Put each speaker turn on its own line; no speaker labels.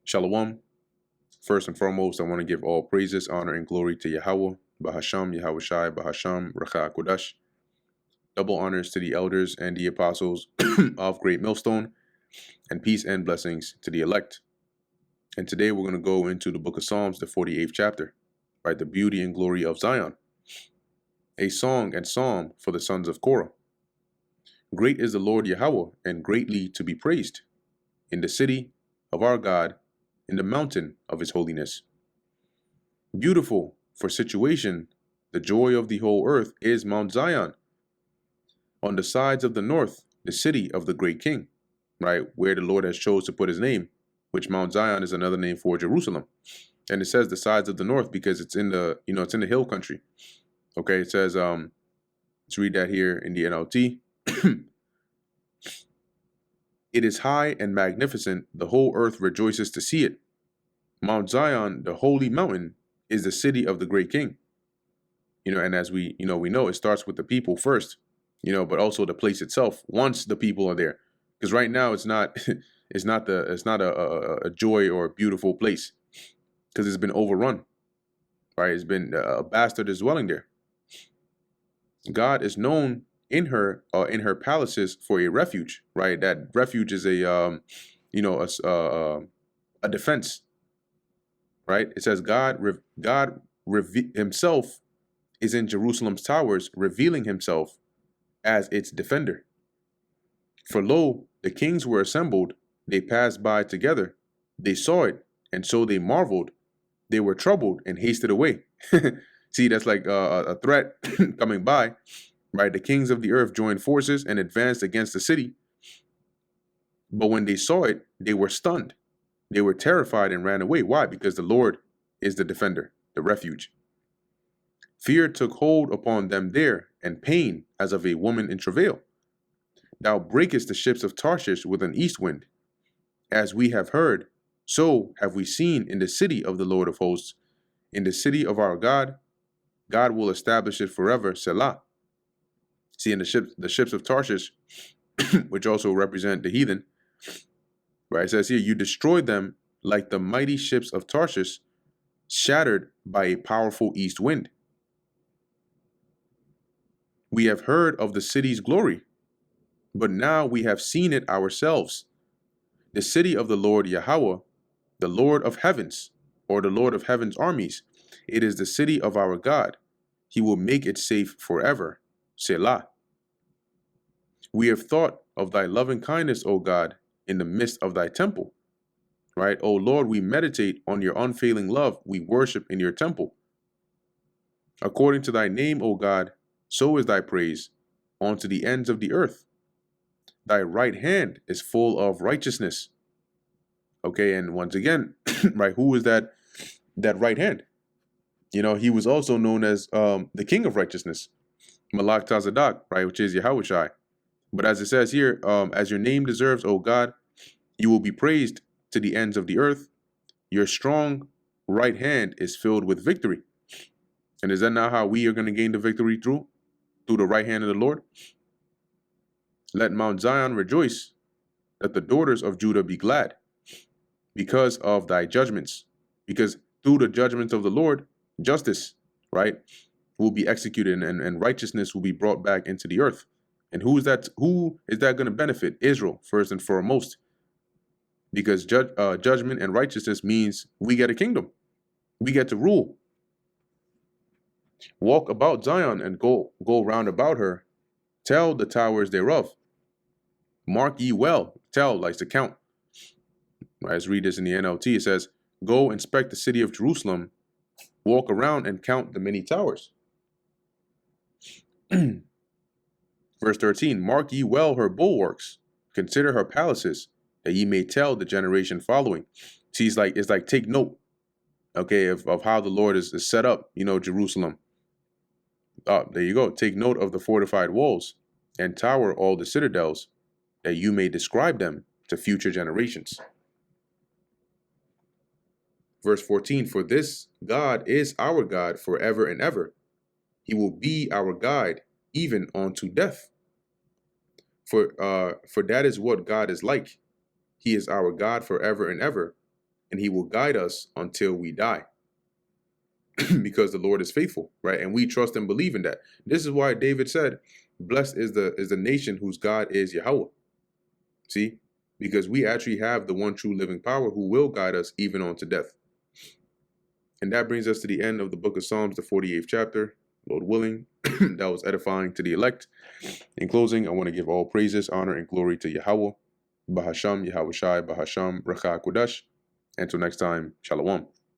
Shalom. First and foremost, I want to give all praises, honor, and glory to Yahweh, Bahasham, Yahweh Shai, Bahasham, Racha Kodash. Double honors to the elders and the apostles of Great Millstone, and peace and blessings to the elect. And today we're going to go into the book of Psalms, the 48th chapter, right? The beauty and glory of Zion. A song and psalm for the sons of Korah. Great is the Lord Yahweh, and greatly to be praised, in the city of our God, in the mountain of his holiness. Beautiful for situation, the joy of the whole earth is Mount Zion. On the sides of the north, the city of the great king, right, where the Lord has chose to put his name, which Mount Zion is another name for Jerusalem. And it says the sides of the north because it's in the, it's in the hill country. Okay, it says, let's read that here in the NLT. It is high and magnificent, the whole earth rejoices to see it. Mount Zion, the holy mountain, is the city of the great king. And as we know, it starts with the people first, but also the place itself once the people are there. Because right now it's not it's not a joy or a beautiful place because it's been overrun, right? It's been a bastard is dwelling there. God is known in her palaces for a refuge, right? That refuge is a defense, right? It says God himself is in Jerusalem's towers, revealing himself as its defender. For lo, the kings were assembled, they passed by together, they saw it, and so they marveled, they were troubled and hasted away. See, that's like a threat coming by, right? The kings of the earth joined forces and advanced against the city. But when they saw it, they were stunned. They were terrified and ran away. Why? Because the Lord is the defender, the refuge. Fear took hold upon them there, and pain as of a woman in travail. Thou breakest the ships of Tarshish with an east wind. As we have heard, so have we seen in the city of the Lord of hosts. In the city of our God, God will establish it forever, Selah. See, in the ships of Tarshish, which also represent the heathen, right? It says here, you destroyed them like the mighty ships of Tarshish, shattered by a powerful east wind. We have heard of the city's glory, but now we have seen it ourselves. The city of the Lord Yahweh, the Lord of heavens, or the Lord of heaven's armies. It is the city of our God. He will make it safe forever. Selah. We have thought of thy loving kindness, O God, in the midst of thy temple. Right? O Lord, we meditate on your unfailing love. We worship in your temple. According to thy name, O God, so is thy praise unto the ends of the earth. Thy right hand is full of righteousness. Okay, and once again, right, who is that right hand? He was also known as the king of righteousness, Malak Tazadak, right, which is Yahweh Shai. But as it says here, as your name deserves, O God, you will be praised to the ends of the earth. Your strong right hand is filled with victory. And is that not how we are going to gain the victory through the right hand of the Lord? Let Mount Zion rejoice, let the daughters of Judah be glad, because of thy judgments. Because through the judgments of the Lord, justice, right, will be executed and righteousness will be brought back into the earth. And who is that going to benefit? Israel, first and foremost. Because judgment and righteousness means we get a kingdom. We get to rule. Walk about Zion and go round about her. Tell the towers thereof. Mark ye well. Tell likes to count. Let's read this in the NLT. It says, go inspect the city of Jerusalem. Walk around and count the many towers. Verse 13, mark ye well her bulwarks. Consider her palaces, that ye may tell the generation following. See, it's like take note, okay, of how the Lord is set up, Jerusalem. There you go. Take note of the fortified walls and tower all the citadels, that you may describe them to future generations. Verse 14, for this God is our God forever and ever. He will be our guide even unto death. For that is what God is like. He is our God forever and ever. and he will guide us until we die. Because the Lord is faithful, right? And we trust and believe in that. This is why David said, blessed is the nation whose God is Yahweh. See? Because we actually have the one true living power who will guide us even unto death. And that brings us to the end of the book of Psalms, the 48th chapter. Lord willing, that was edifying to the elect. In closing, I want to give all praises, honor, and glory to Yahweh, Bahasham, Yahweh Shai, Bahasham, Racha Kodesh. Until next time, Shalom.